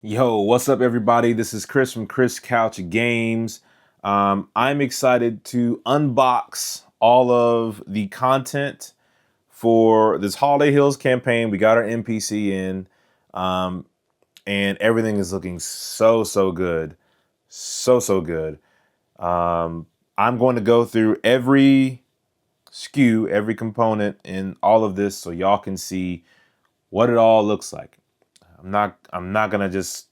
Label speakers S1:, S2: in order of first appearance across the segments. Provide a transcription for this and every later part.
S1: Yo, what's up, everybody? This is Chris from Chris Couch Games. I'm excited to unbox all of the content for this Holiday Hills campaign. We got our MPC in, um, and everything is looking so good. So good. I'm going to go through every SKU, every component in all of this so y'all can see what it all looks like. I'm not gonna just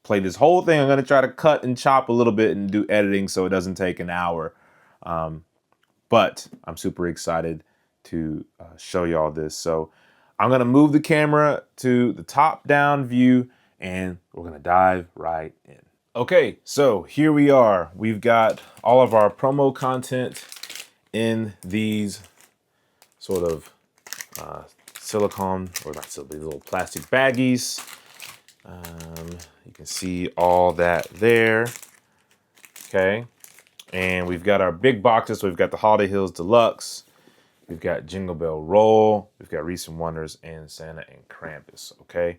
S1: play this whole thing. I'm going to try to cut and chop a little bit and do editing so it doesn't take an hour. But I'm super excited to show y'all this. So I'm going to move the camera to the top down view and we're going to dive right in. Okay, so here we are. We've got all of our promo content in these sort of silicone, or not silicone, these little plastic baggies. You can see all that there. Okay. And we've got our big boxes. So we've got the Holiday Hills Deluxe. We've got Jingle Bell Roll. We've got Wreaths and Wonders and Santa and Krampus. Okay.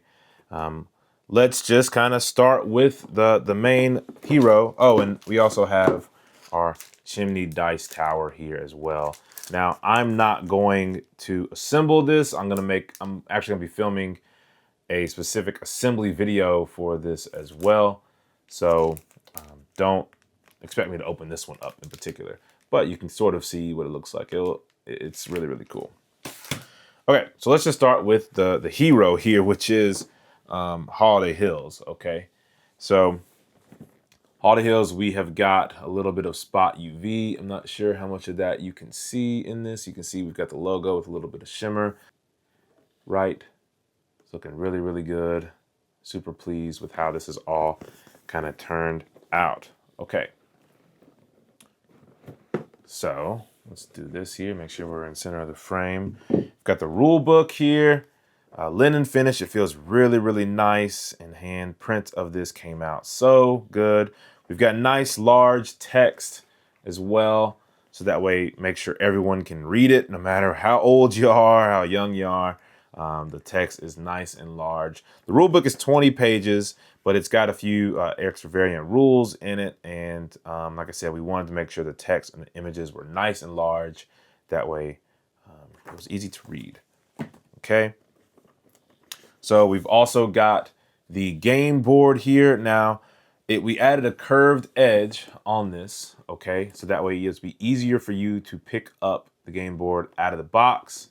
S1: Let's just kind of start with the main hero. Oh, and we also have our Chimney dice tower here as well. Now, I'm not going to assemble this. I'm actually gonna be filming a specific assembly video for this as well. So don't expect me to open this one up in particular, but you can sort of see what it looks like. It's really cool. Okay, so let's just start with the hero here, which is Holiday Hills. Okay, so Holiday Hills, we have got a little bit of spot UV. I'm not sure how much of that you can see in this. You can see we've got the logo with a little bit of shimmer, right? It's looking really good. Super pleased with how this is all kind of turned out. Okay. So let's do this here. Make sure we're in center of the frame. We've got the rule book here. Linen finish. It feels really nice. And hand print of this came out so good. We've got nice large text as well. So that way, make sure everyone can read it, no matter how old you are, how young you are. The text is nice and large. The rule book is 20 pages, but it's got a few extra variant rules in it. And like I said, we wanted to make sure the text and the images were nice and large. That way, it was easy to read. Okay. So we've also got the game board here. Now, we added a curved edge on this. Okay. So that way it'll be easier for you to pick up the game board out of the box.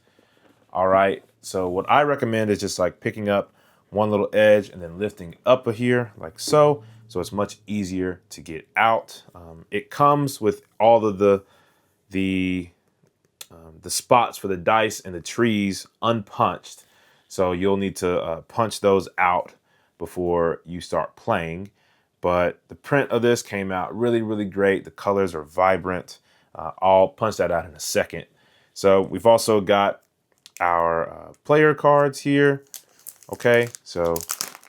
S1: All right. So what I recommend is just like picking up one little edge and then lifting up here like so. So it's much easier to get out. It comes with all of the spots for the dice and the trees unpunched. So you'll need to punch those out before you start playing. But the print of this came out really great. The colors are vibrant. I'll punch that out in a second. So we've also got our player cards here. Okay, so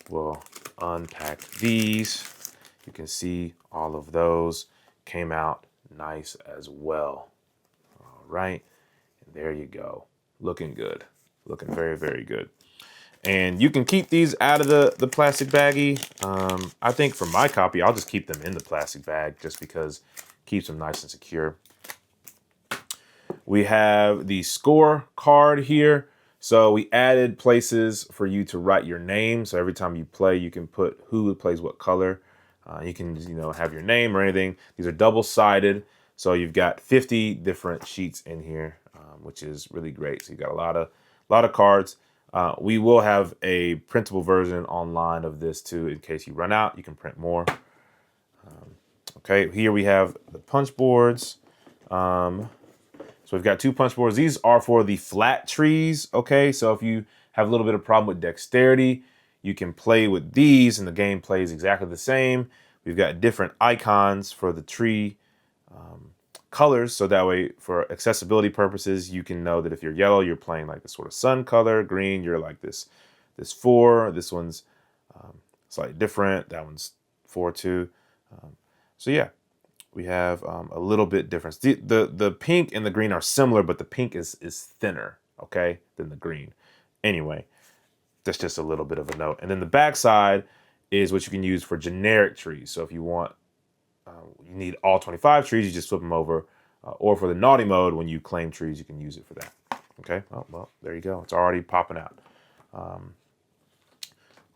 S1: we'll unpack these. You can see all of those came out nice as well. All right, and there you go. Looking good. Looking very good. And you can keep these out of the plastic baggie. I think for my copy, I'll just keep them in the plastic bag just because it keeps them nice and secure. We have the score card here. So we added places for you to write your name. So every time you play, you can put who plays what color. You can, have your name or anything. These are double-sided. So you've got 50 different sheets in here, which is really great. So you've got a lot of cards. We will have a printable version online of this too. In case you run out, you can print more. Okay, here we have the punch boards. So we've got two punch boards. These are for the flat trees, okay? So if you have a little bit of problem with dexterity, you can play with these and the game plays exactly the same. We've got different icons for the tree colors. So that way, for accessibility purposes, you can know that if you're yellow, you're playing like this sort of sun color. Green, you're like this 4. This one's slightly different. That one's 4 too. So yeah. We have a little bit difference. The pink and the green are similar, but the pink is thinner, okay, than the green. Anyway, that's just a little bit of a note. And then the back side is what you can use for generic trees. So if you want, you need all 25 trees, you just flip them over. Or for the naughty mode, when you claim trees, you can use it for that. Okay, oh, well, there you go. It's already popping out.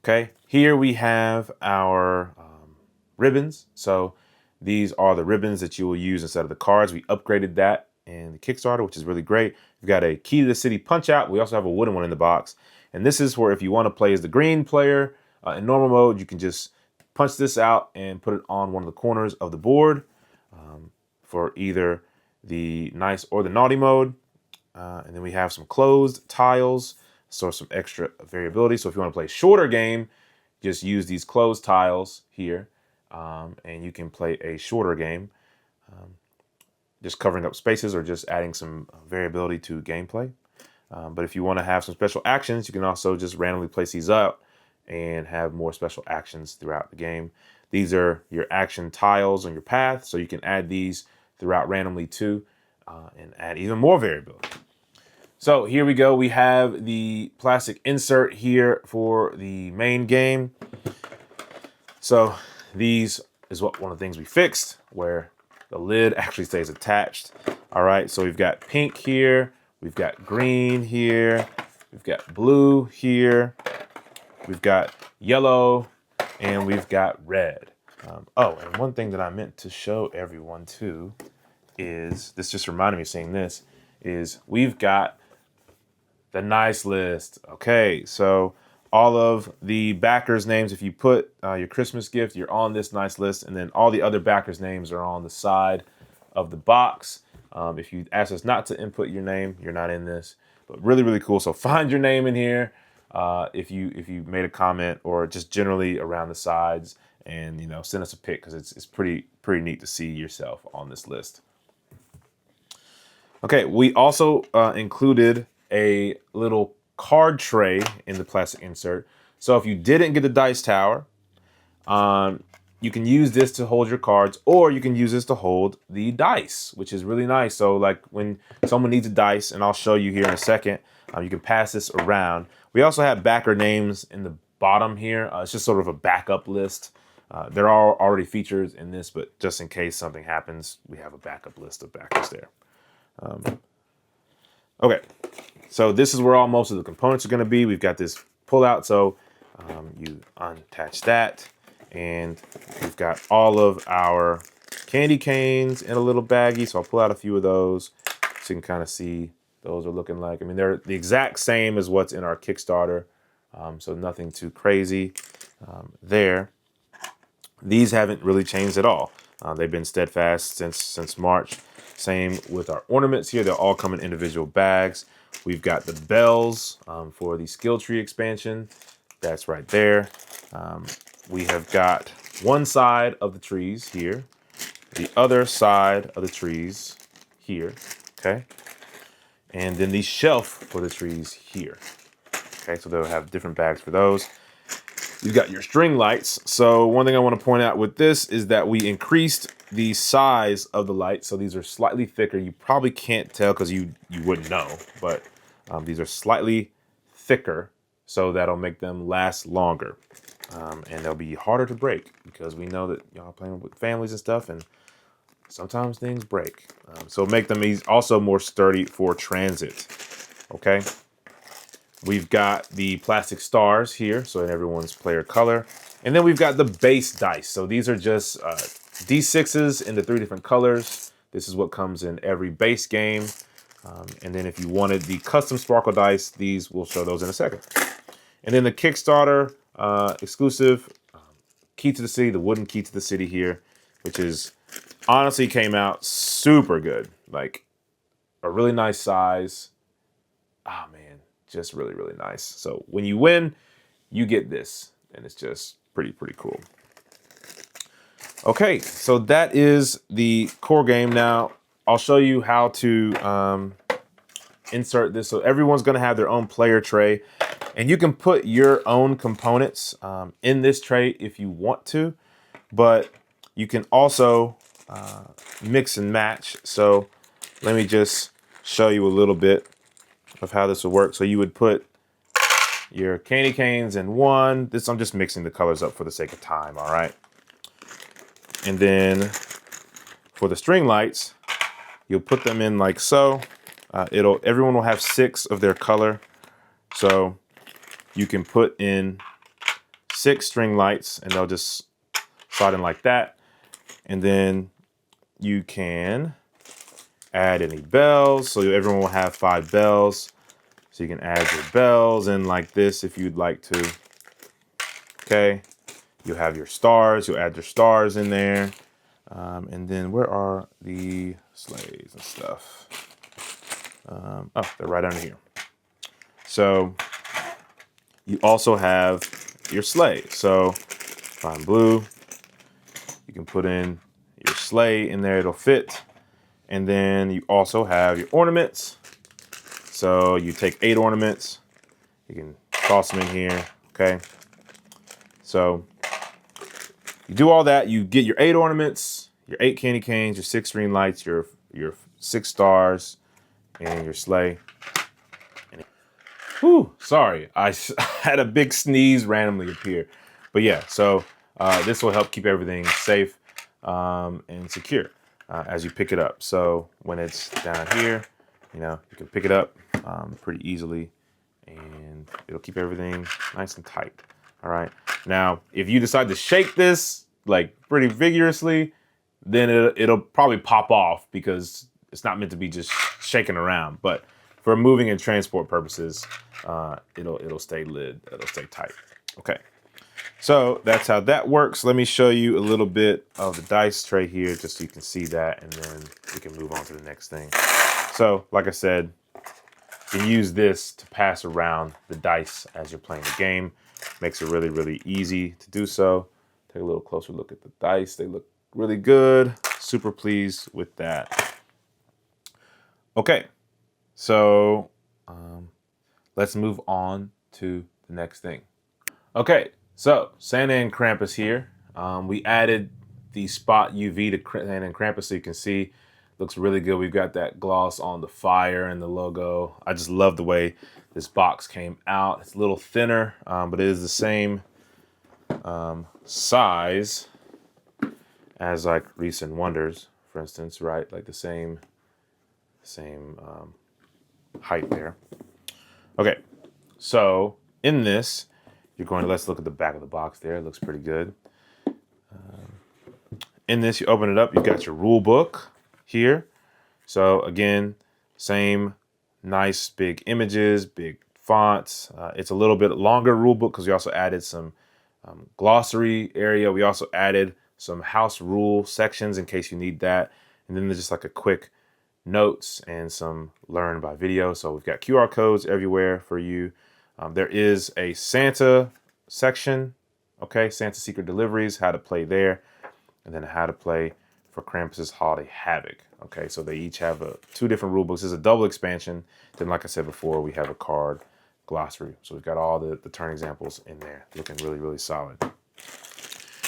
S1: Okay, here we have our ribbons. So these are the ribbons that you will use instead of the cards. We upgraded that in the Kickstarter, which is really great. We've got a Key to the City punch out. We also have a wooden one in the box. And this is where if you want to play as the green player in normal mode, you can just punch this out and put it on one of the corners of the board for either the nice or the naughty mode. And then we have some closed tiles, so some extra variability. So if you want to play a shorter game, just use these closed tiles here, and you can play a shorter game, just covering up spaces or just adding some variability to gameplay. But if you want to have some special actions, you can also just randomly place these up and have more special actions throughout the game. These are your action tiles on your path, so you can add these throughout randomly too, and add even more variability. So here we go. We have the plastic insert here for the main game. So these is one of the things we fixed, where the lid actually stays attached. All right, so we've got pink here, we've got green here, we've got blue here, we've got yellow, and we've got red. Oh, and one thing that I meant to show everyone too is, this just reminded me of saying this, is we've got the nice list. Okay, so all of the backers' names, if you put your Christmas gift, you're on this nice list, and then all the other backers' names are on the side of the box. If you ask us not to input your name, you're not in this. But really, really cool. So find your name in here if you made a comment, or just generally around the sides, and send us a pic, because it's pretty neat to see yourself on this list. Okay, we also included a little card tray in the plastic insert. So if you didn't get the dice tower, you can use this to hold your cards, or you can use this to hold the dice, which is really nice. So like when someone needs a dice, and I'll show you here in a second, you can pass this around. We also have backer names in the bottom here. It's just sort of a backup list. There are already features in this, but just in case something happens, we have a backup list of backers there. Okay, so this is where most of the components are going to be. We've got this pull out, so you unattach that, and we've got all of our candy canes in a little baggie. So I'll pull out a few of those so you can kind of see those are looking like. I mean, they're the exact same as what's in our Kickstarter, so nothing too crazy there. These haven't really changed at all. They've been steadfast since March. Same with our ornaments here. They'll all come in individual bags. We've got the bells for the skill tree expansion. That's right there. We have got one side of the trees here, the other side of the trees here, okay? And then the shelf for the trees here. Okay, so they'll have different bags for those. You've got your string lights. So one thing I want to point out with this is that we increased the size of the lights. So these are slightly thicker. You probably can't tell because you wouldn't know, but these are slightly thicker, so that'll make them last longer. And they'll be harder to break, because we know that y'all playing with families and stuff, and sometimes things break. So make them also more sturdy for transit. Okay. We've got the plastic stars here, so in everyone's player color. And then we've got the base dice. So these are just D6s in the 3 different colors. This is what comes in every base game. And then if you wanted the custom sparkle dice, these, we'll show those in a second. And then the Kickstarter exclusive Key to the City, the wooden Key to the City here, which is honestly came out super good. Like a really nice size. Oh man, just really, really nice. So when you win, you get this, and it's just pretty cool. Okay, so that is the core game. Now I'll show you how to insert this. So everyone's going to have their own player tray, and you can put your own components in this tray if you want to, but you can also mix and match. So let me just show you a little bit of how this will work. So you would put your candy canes in one. This, I'm just mixing the colors up for the sake of time, all right? And then for the string lights, you'll put them in like so. Everyone will have 6 of their color. So you can put in 6 string lights and they'll just slide in like that. And then you can add any bells. So everyone will have 5 bells. So you can add your bells in like this if you'd like to. Okay. You'll have your stars. You'll add your stars in there. And then where are the sleighs and stuff? Oh, they're right under here. So you also have your sleigh. So find blue. You can put in your sleigh in there. It'll fit. And then you also have your ornaments. So you take 8 ornaments. You can toss them in here. Okay. So you do all that. You get your 8 ornaments, your 8 candy canes, your 6 string lights, your 6 stars, and your sleigh. Whew, sorry, I had a big sneeze randomly appear. But yeah, so this will help keep everything safe and secure as you pick it up. So when it's down here, you know, you can pick it up pretty easily and it'll keep everything nice and tight. All right. Now, if you decide to shake this like pretty vigorously, then it'll probably pop off because it's not meant to be just shaking around. But for moving and transport purposes, it'll stay tight. Okay. So that's how that works. Let me show you a little bit of the dice tray here just so you can see that, and then we can move on to the next thing. So like I said, you can use this to pass around the dice as you're playing the game. Makes it really, really easy to do so. Take a little closer look at the dice. They look really good. Super pleased with that. Okay, so let's move on to the next thing. Okay, so Santa and Krampus here. We added the spot UV to Santa and Krampus so you can see. Looks really good. We've got that gloss on the fire and the logo. I just love the way this box came out. It's a little thinner, but it is the same size as like Wreaths and Wonders, for instance, right? Like the same height there. Okay, so in this, you're going to, let's look at the back of the box there. It looks pretty good. In this, you open it up, you've got your rule book here. So again, same nice big images, big fonts. It's a little bit longer rule book because we also added some glossary area. We also added some house rule sections in case you need that. And then there's just like a quick notes and some learn by video. So we've got QR codes everywhere for you. There is a Santa section. Okay, Santa Secret Deliveries, how to play there. And then how to play for Krampus's Holiday Havoc. Okay, so they each have 2 different rule books. This is a double expansion. Then, like I said before, we have a card glossary. So we've got all the turn examples in there, looking really, really solid.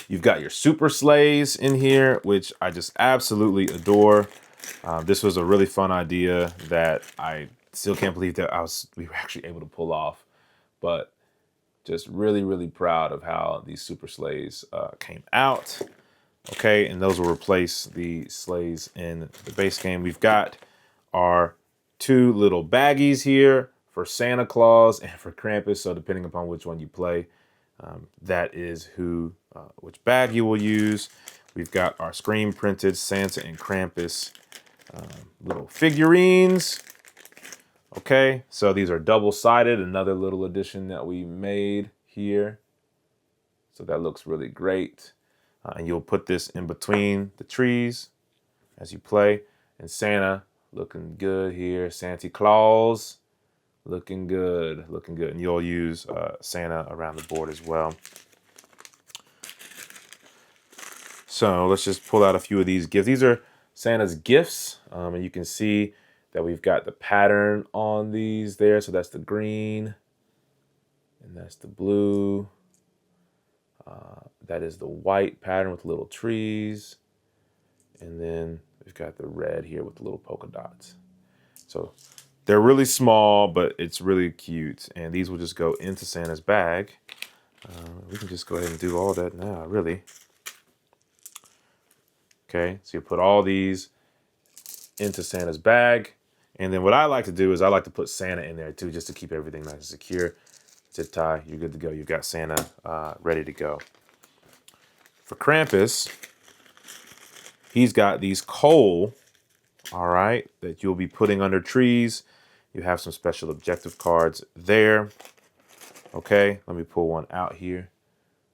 S1: You've got your super sleighs in here, which I just absolutely adore. This was a really fun idea that I still can't believe that we were actually able to pull off. But just really, really proud of how these super sleighs came out. Okay, and those will replace the sleighs in the base game. We've got our 2 little baggies here for Santa Claus and for Krampus. So depending upon which one you play, that is which bag you will use. We've got our screen printed Santa and Krampus little figurines. Okay, so these are double-sided, another little addition that we made here. So that looks really great. And you'll put this in between the trees as you play. And Santa looking good here. Santa Claus looking good, looking good. And you'll use Santa around the board as well. So let's just pull out a few of these gifts. These are Santa's gifts. And you can see that we've got the pattern on these there. So that's the green and that's the blue. That is the white pattern with little trees. And then we've got the red here with the little polka dots. So They're really small, but it's really cute. And these will just go into Santa's bag. We can just go ahead and do all that now, really. Okay, so you put all these into Santa's bag. And then what I like to do is I like to put Santa in there too, just to keep everything nice and secure. Zip tie, you're good to go. You've got Santa ready to go. For Krampus, he's got these coal, all right, that you'll be putting under trees. You have some special objective cards there. Okay, let me pull one out here.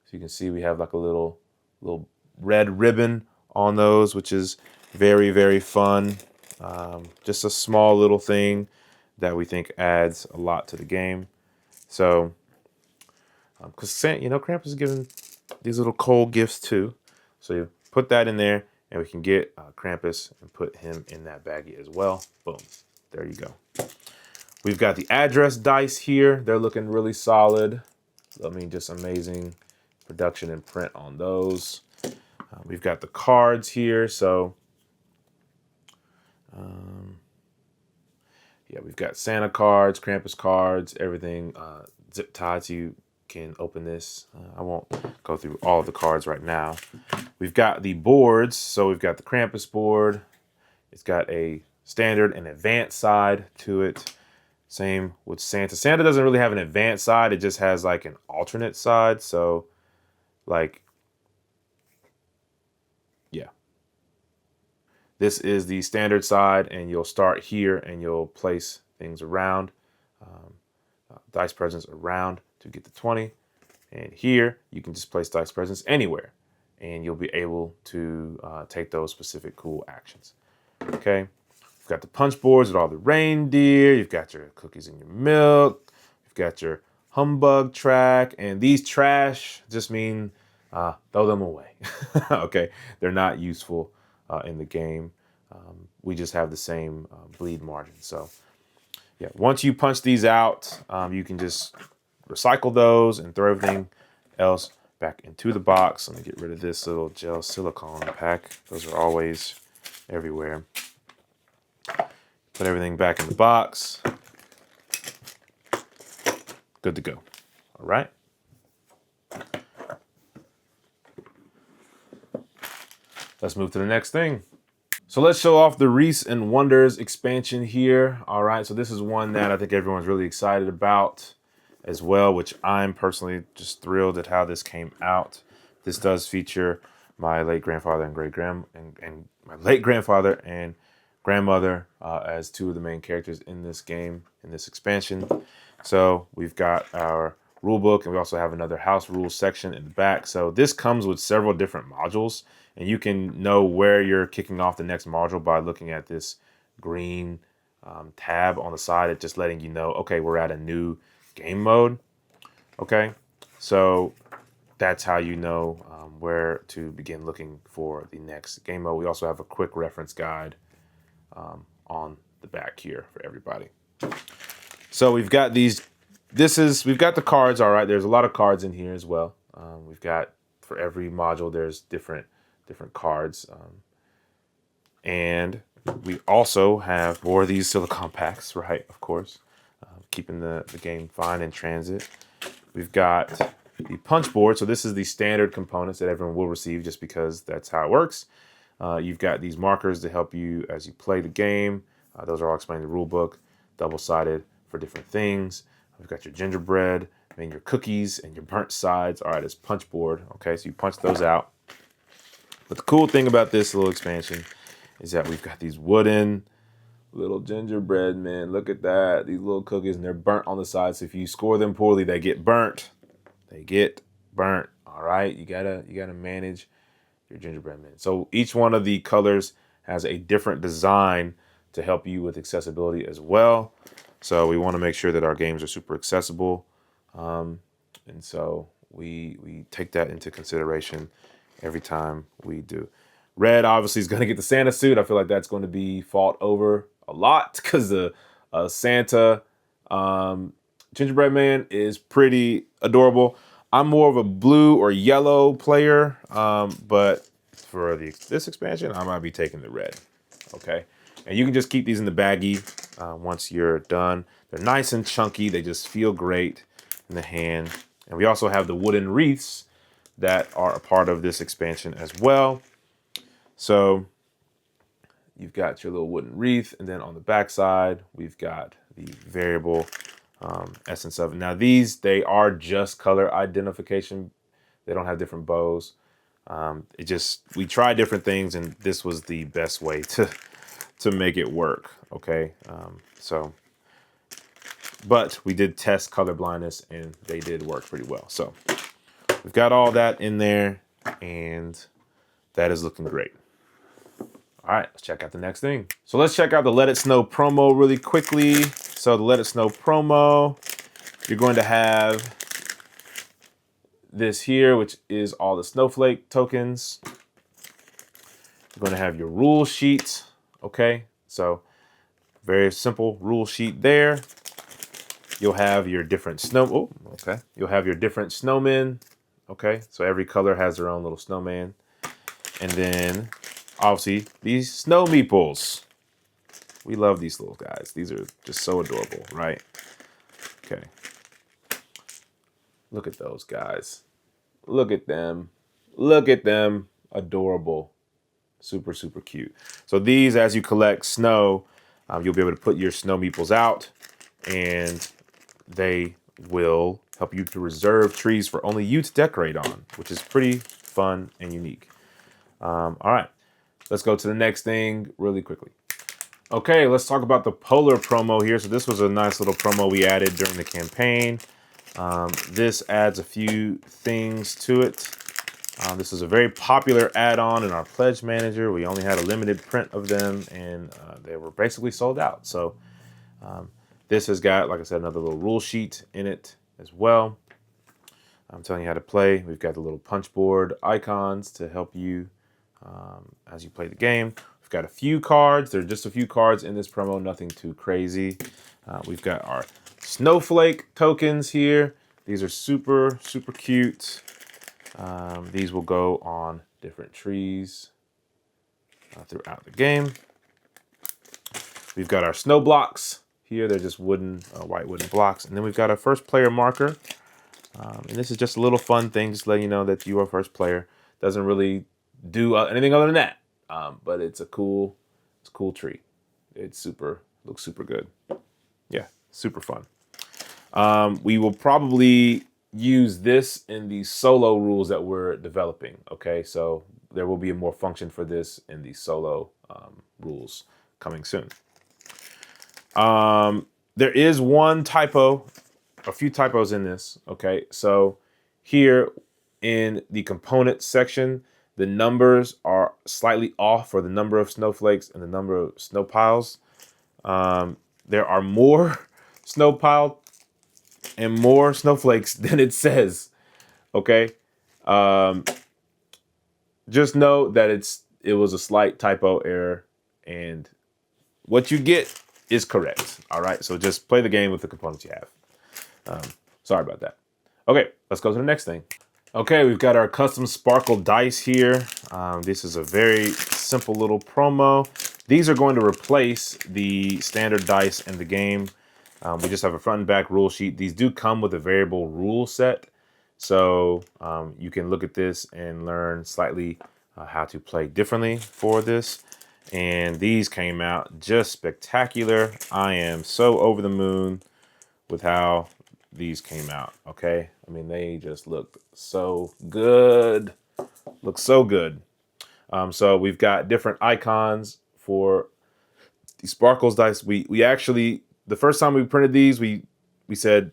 S1: So you can see we have like a little red ribbon on those, which is very, very fun. Just a small little thing that we think adds a lot to the game. So, because you know, Krampus is giving these little coal gifts too. So you put that in there, and we can get Krampus and put him in that baggie as well. Boom, there you go. We've got the address dice here. They're looking really solid. I mean, just amazing production and print on those. We've got the cards here. So, yeah, we've got Santa cards, Krampus cards, everything zip tied so you can open this. I won't go through all of the cards right now. We've got the boards. So we've got the Krampus board. It's got a standard and advanced side to it. Same with Santa. Santa doesn't really have an advanced side. It just has like an alternate side. So like, yeah. This is the standard side, and you'll start here and you'll place things around, dice presents around to get the 20. And here you can just place dice presents anywhere, and you'll be able to take those specific cool actions. Okay. You've got the punch boards with all the reindeer. You've got your cookies and your milk. You've got your humbug track. And these trash just mean throw them away. Okay, they're not useful in the game. We just have the same bleed margin. So yeah, once you punch these out, you can just recycle those and throw everything else back into the box. Let me get rid of this little gel silicone pack. Those are always everywhere. Put everything back in the box. Good to go. All right. Let's move to the next thing. So let's show off the Wreaths and Wonders expansion here. All right. So this is one that I think everyone's really excited about as well, which I'm personally just thrilled at how this came out. This does feature my late grandfather and my late grandfather and grandmother as two of the main characters in this game, in this expansion. So we've got our rule book, and we also have another house rules section in the back. So this comes with several different modules, and you can know where you're kicking off the next module by looking at this green tab on the side. It's just letting you know, okay, we're at a new game mode. Okay, so that's how you know where to begin looking for the next game mode. We also have a quick reference guide on the back here for everybody. So we've got these. We've got the cards. All right, there's a lot of cards in here as well. We've got, for every module, there's different cards, and we also have more of these silicone packs, right? Of course, keeping the game fine in transit. We've got the punch board. So this is the standard components that everyone will receive, just because that's how it works. You've got these markers to help you as you play the game. Those are all explained in the rule book, double-sided for different things. We've got your gingerbread and your cookies and your burnt sides. All right, it's punch board. Okay, so you punch those out. But the cool thing about this little expansion is that we've got these wooden little gingerbread men. Look at that. These little cookies, and they're burnt on the side. So if you score them poorly, they get burnt. They get burnt. All right, you gotta manage your gingerbread men. So each one of the colors has a different design to help you with accessibility as well. So we want to make sure that our games are super accessible. And so we take that into consideration every time we do. Red obviously is going to get the Santa suit. I feel like that's going to be fought over a lot because the Santa gingerbread man is pretty adorable. I'm more of a blue or yellow player, but for this expansion, I might be taking the red. Okay, and you can just keep these in the baggie. once you're done. They're nice and chunky. They just feel great in the hand. And we also have the wooden wreaths that are a part of this expansion as well. So you've got your little wooden wreath, and then on the back side, we've got the variable essence of it. Now these, they are just color identification. They don't have different bows. We tried different things, and this was the best way to make it work. Okay, but we did test color blindness, and they did work pretty well. So we've got all that in there, and that is looking great. All right, let's check out the next thing. So let's check out the Let It Snow promo really quickly. So the Let It Snow promo, you're going to have this here, which is all the snowflake tokens. You're going to have your rule sheet. Okay, so very simple rule sheet there. You'll have your different You'll have your different snowmen. Okay, so every color has their own little snowman. And then obviously these snow meeples. We love these little guys. These are just so adorable, right? Okay. Look at those guys. Look at them. Look at them. Adorable. Super, super cute. So these, as you collect snow, you'll be able to put your snow meeples out, and they will help you to reserve trees for only you to decorate on, which is pretty fun and unique. All right, let's go to the next thing really quickly. Okay, let's talk about the Polar promo here. So this was a nice little promo we added during the campaign. This adds a few things to it. This is a very popular add-on in our Pledge Manager. We only had a limited print of them, and they were basically sold out. So this has got, like I said, another little rule sheet in it as well. I'm telling you how to play. We've got the little punch board icons to help you as you play the game. We've got a few cards. There are just a few cards in this promo, nothing too crazy. We've got our snowflake tokens here. These are super, super cute. These will go on different trees throughout the game. We've got our snow blocks here. They're just wooden, white wooden blocks. And then we've got our first player marker. And this is just a little fun thing, just letting you know that you are first player. Doesn't really do anything other than that. But it's a cool tree. It's looks super good. Yeah, super fun. We will probably use this in the solo rules that we're developing. Okay, so there will be a more function for this in the solo rules coming soon. There is one typo, a few typos in this. Okay, so here in the component section, the numbers are slightly off for the number of snowflakes and the number of snow piles. There are more snow pile and more snowflakes than it says. Okay, just know that it was a slight typo error, and what you get is correct. All right, so just play the game with the components you have. Sorry about that. Okay, let's go to the next thing. Okay, we've got our custom sparkle dice here. This is a very simple little promo. These are going to replace the standard dice in the game. We just have a front and back rule sheet. These do come with a variable rule set. So you can look at this and learn slightly how to play differently for this. And these came out just spectacular. I am so over the moon with how these came out, okay? I mean, they just look so good. Look so good. So we've got different icons for the sparkles dice. We actually, the first time we printed these, we said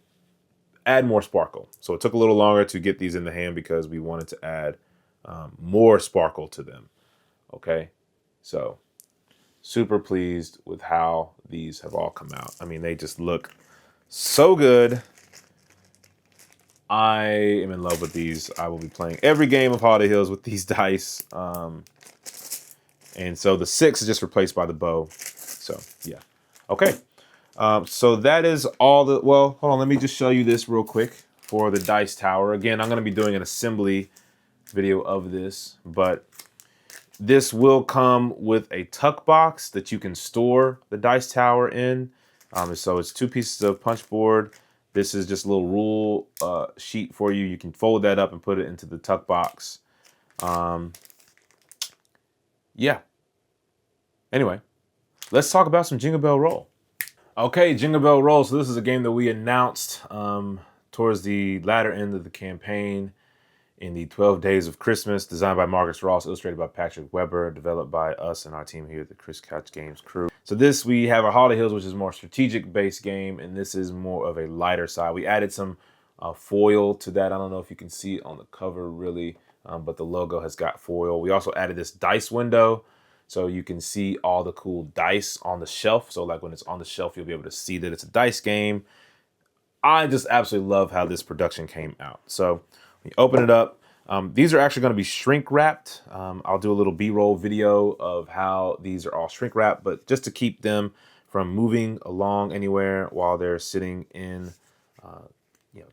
S1: add more sparkle. So it took a little longer to get these in the hand because we wanted to add more sparkle to them, okay? So super pleased with how these have all come out. I mean, they just look so good. I am in love with these. I will be playing every game of Holiday Hills with these dice. And so the 6 is just replaced by the bow. So yeah. Okay. So that is all the, well, hold on. Let me just show you this real quick for the dice tower. Again, I'm going to be doing an assembly video of this, but this will come with a tuck box that you can store the dice tower in. So it's 2 pieces of punch board. This is just a little rule sheet for you. You can fold that up and put it into the tuck box. Yeah. Anyway, let's talk about some Jingle Bell Roll. Okay, Jingle Bell Roll. So this is a game that we announced towards the latter end of the campaign in the 12 Days of Christmas, designed by Marcus Ross, illustrated by Patrick Weber, developed by us and our team here at the Chris Couch Games crew. So this, we have our Holiday Hills, which is more strategic-based game, and this is more of a lighter side. We added some foil to that. I don't know if you can see it on the cover really, but the logo has got foil. We also added this dice window, so you can see all the cool dice on the shelf. So like when it's on the shelf, you'll be able to see that it's a dice game. I just absolutely love how this production came out. So we open it up. These are actually going to be shrink wrapped. I'll do a little B-roll video of how these are all shrink wrapped, but just to keep them from moving along anywhere while they're sitting in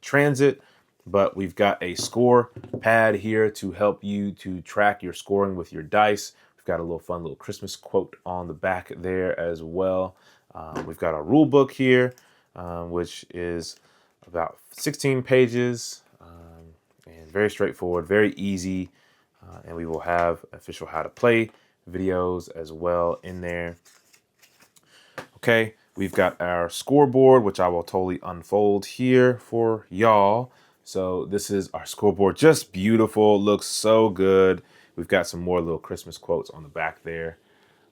S1: transit. But we've got a score pad here to help you to track your scoring with your dice. We've got a little fun little Christmas quote on the back there as well. We've got our rule book here, which is about 16 pages. And very straightforward, very easy. And we will have official how to play videos as well in there. Okay, we've got our scoreboard, which I will totally unfold here for y'all. So this is our scoreboard, just beautiful, looks so good. We've got some more little Christmas quotes on the back there.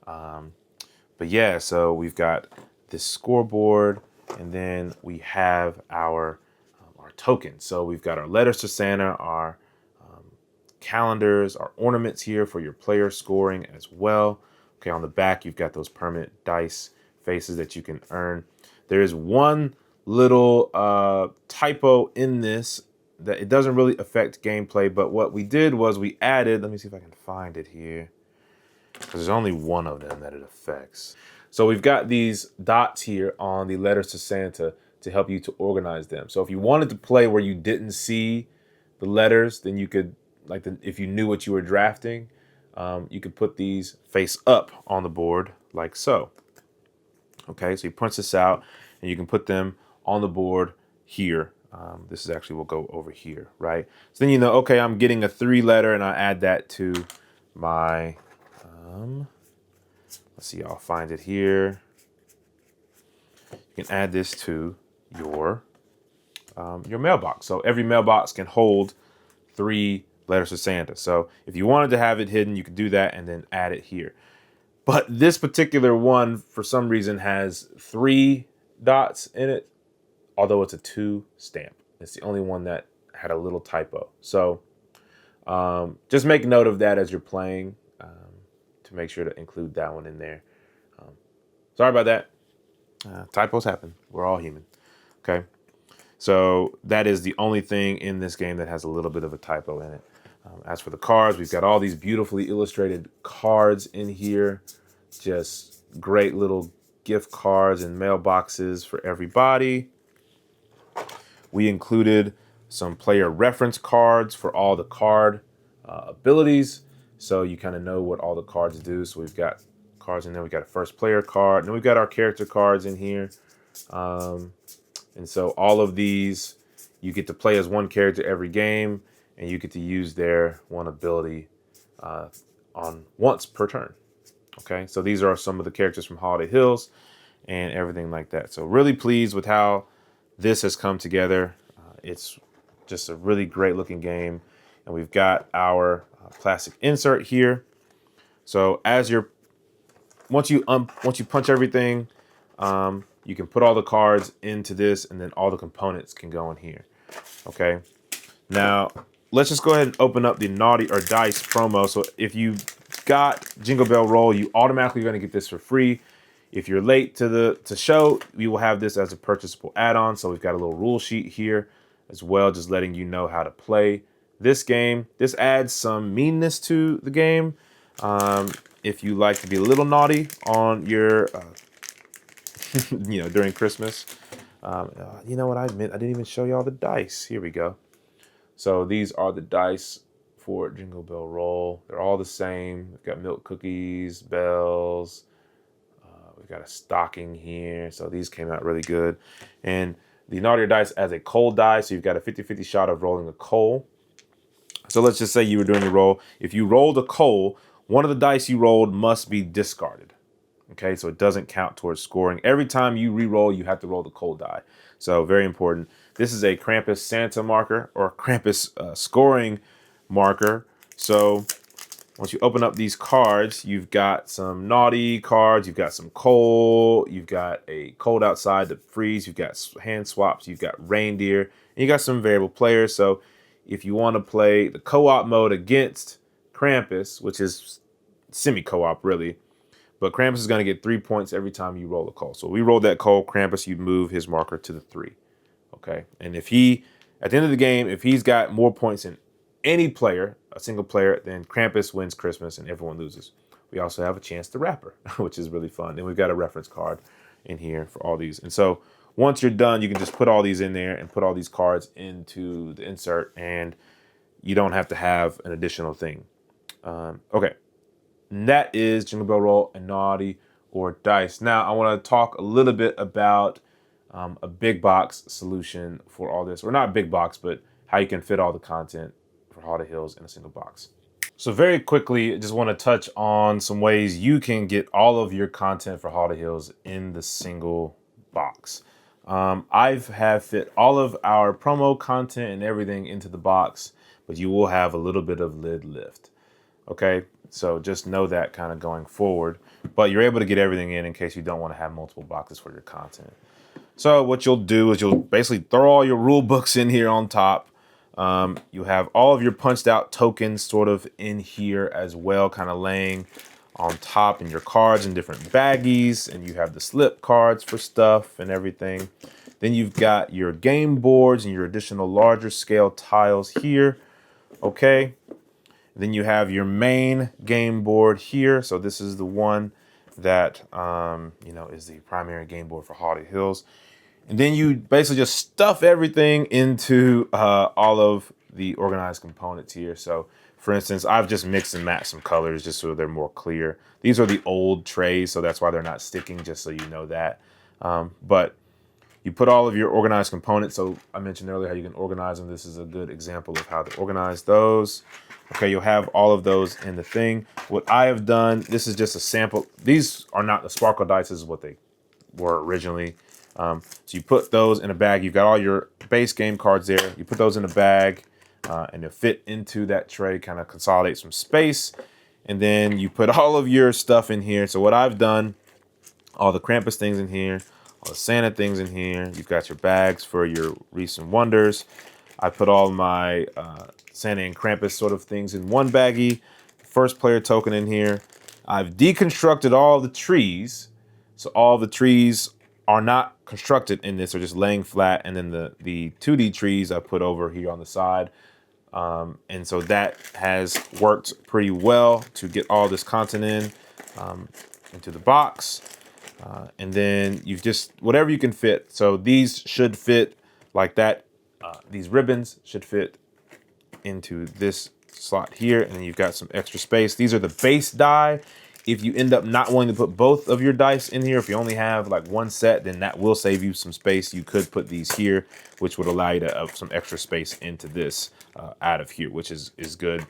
S1: But yeah, so we've got this scoreboard, and then we have our tokens. So we've got our letters to Santa, our calendars, our ornaments here for your player scoring as well. Okay, on the back, you've got those permanent dice faces that you can earn. There is one little typo in this that it doesn't really affect gameplay, but what we did was we added, let me see if I can find it here, because there's only one of them that it affects. So we've got these dots here on the letters to Santa to help you to organize them. So if you wanted to play where you didn't see the letters, then you could, if you knew what you were drafting, you could put these face up on the board like so. Okay, so you punch this out and you can put them on the board here. This is actually, will go over here, right? So then you know, okay, I'm getting a 3-letter and I add that to my, let's see, I'll find it here. You can add this to your mailbox. So every mailbox can hold 3 letters to Santa. So if you wanted to have it hidden, you could do that and then add it here. But this particular one, for some reason, has 3 dots in it, although it's a 2 stamp. It's the only one that had a little typo. So just make note of that as you're playing to make sure to include that one in there. Sorry about that. Typos happen. We're all human. Okay. So that is the only thing in this game that has a little bit of a typo in it. As for the cards, we've got all these beautifully illustrated cards in here. Just great little gift cards and mailboxes for everybody. We included some player reference cards for all the card abilities. So you kind of know what all the cards do. So we've got cards in there. We've got a first player card. And then we've got our character cards in here. And so all of these, you get to play as one character every game, and you get to use their one ability on once per turn. Okay, so these are some of the characters from Holiday Hills and everything like that. So really pleased with how this has come together. It's just a really great looking game. And we've got our plastic insert here. So once you punch everything, you can put all the cards into this, and then all the components can go in here. Okay. Now let's just go ahead and open up the Naughty or Dice promo. So if you got Jingle Bell Roll, you automatically going to get this for free. If you're late to show, we will have this as a purchasable add-on. So we've got a little rule sheet here as well, just letting you know how to play this game. This adds some meanness to the game. If you like to be a little naughty on your, during Christmas. You know what I meant? I didn't even show y'all the dice. Here we go. So these are the dice for Jingle Bell Roll. They're all the same. We've got milk cookies, bells. We've got a stocking here. So these came out really good. And the naughtier dice as a coal die. So you've got a 50-50 shot of rolling a coal. So let's just say you were doing your roll. If you rolled a coal, one of the dice you rolled must be discarded. Okay, so it doesn't count towards scoring. Every time you re-roll, you have to roll the coal die. So very important. This is a Krampus Santa marker or Krampus scoring marker. So once you open up these cards, you've got some naughty cards, you've got some coal, you've got a cold outside to freeze, you've got hand swaps, you've got reindeer, and you got some variable players. So if you want to play the co-op mode against Krampus, which is semi-co-op really, but Krampus is going to get 3 points every time you roll a coal. So we rolled that coal, Krampus, you move his marker to the 3. Okay, and if he, at the end of the game, if he's got more points than any player, a single player, then Krampus wins Christmas and everyone loses. We also have a chance to rapper, which is really fun. And we've got a reference card in here for all these. And so once you're done, you can just put all these in there and put all these cards into the insert, and you don't have to have an additional thing. Okay, and that is Jingle Bell Roll and Naughty or Dice. Now I want to talk a little bit about a big box solution for all this, or not big box, but how you can fit all the content for Holiday Hills in a single box. So very quickly, I just want to touch on some ways you can get all of your content for Holiday Hills in the single box. I have fit all of our promo content and everything into the box, but you will have a little bit of lid lift. Okay, so just know that kind of going forward, but you're able to get everything in case you don't want to have multiple boxes for your content. So what you'll do is you'll basically throw all your rule books in here on top. You have all of your punched out tokens sort of in here as well, kind of laying on top, and your cards in different baggies, and you have the slip cards for stuff and everything. Then you've got your game boards and your additional larger scale tiles here. Okay. Then you have your main game board here. So this is the one that, is the primary game board for Holiday Hills. And then you basically just stuff everything into all of the organized components here. So for instance, I've just mixed and matched some colors just so they're more clear. These are the old trays, so that's why they're not sticking, just so you know that. But you put all of your organized components. So I mentioned earlier how you can organize them. This is a good example of how to organize those. Okay, you'll have all of those in the thing. What I have done, this is just a sample. These are not the sparkle dice. This is what they were originally. So you put those in a bag. You've got all your base game cards there. You put those in a bag and they'll fit into that tray, kind of consolidate some space. And then you put all of your stuff in here. So what I've done, all the Krampus things in here, all the Santa things in here. You've got your bags for your Wreaths and Wonders. I put all my Santa and Krampus sort of things in one baggie. First player token in here. I've deconstructed all the trees. So all the trees are not constructed in this, they're just laying flat. And then the 2D trees I put over here on the side. And so that has worked pretty well to get all this content in into the box. And then you've just, whatever you can fit. So these should fit like that. These ribbons should fit into this slot here. And then you've got some extra space. These are the base die. If you end up not wanting to put both of your dice in here, if you only have like one set, then that will save you some space. You could put these here, which would allow you to have some extra space into this out of here, which is good.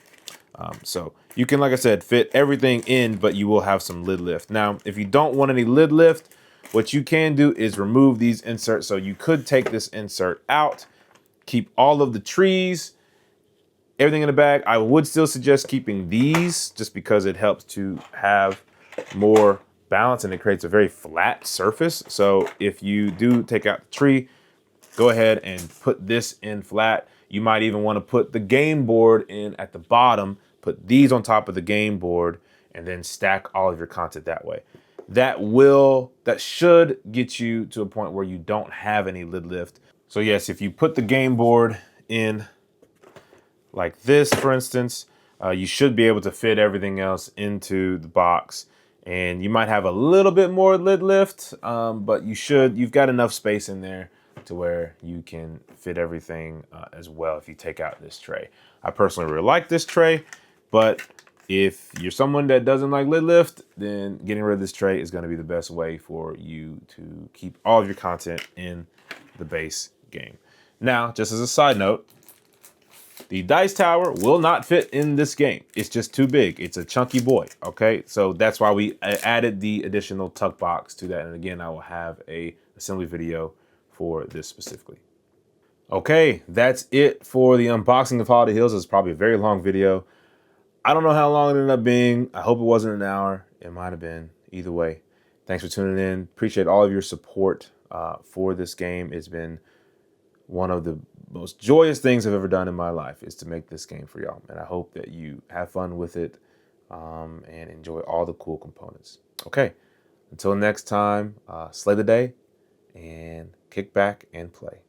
S1: So you can, like I said, fit everything in, but you will have some lid lift. Now, if you don't want any lid lift, what you can do is remove these inserts. So you could take this insert out, keep all of the trees, everything in the bag. I would still suggest keeping these just because it helps to have more balance and it creates a very flat surface. So if you do take out the tree, go ahead and put this in flat. You might even want to put the game board in at the bottom, put these on top of the game board, and then stack all of your content that way. That should get you to a point where you don't have any lid lift. So yes, if you put the game board in like this, for instance, you should be able to fit everything else into the box. And you might have a little bit more lid lift, but you've got enough space in there to where you can fit everything as well if you take out this tray. I personally really like this tray, but If you're someone that doesn't like lid lift, then getting rid of this tray is going to be the best way for you to keep all of your content in the base game. Now, just as a side note, the dice tower will not fit in this game. It's just too big. It's a chunky boy, okay? So that's why we added the additional tuck box to that. And again, I will have a assembly video for this specifically. Okay, that's it for the unboxing of Holiday Hills. It's probably a very long video. I don't know how long it ended up being. I hope it wasn't an hour. It might have been. Either way, thanks for tuning in. Appreciate all of your support for this game. It's been one of the most joyous things I've ever done in my life is to make this game for y'all. And I hope that you have fun with it and enjoy all the cool components. Okay, until next time, slay the day and kick back and play.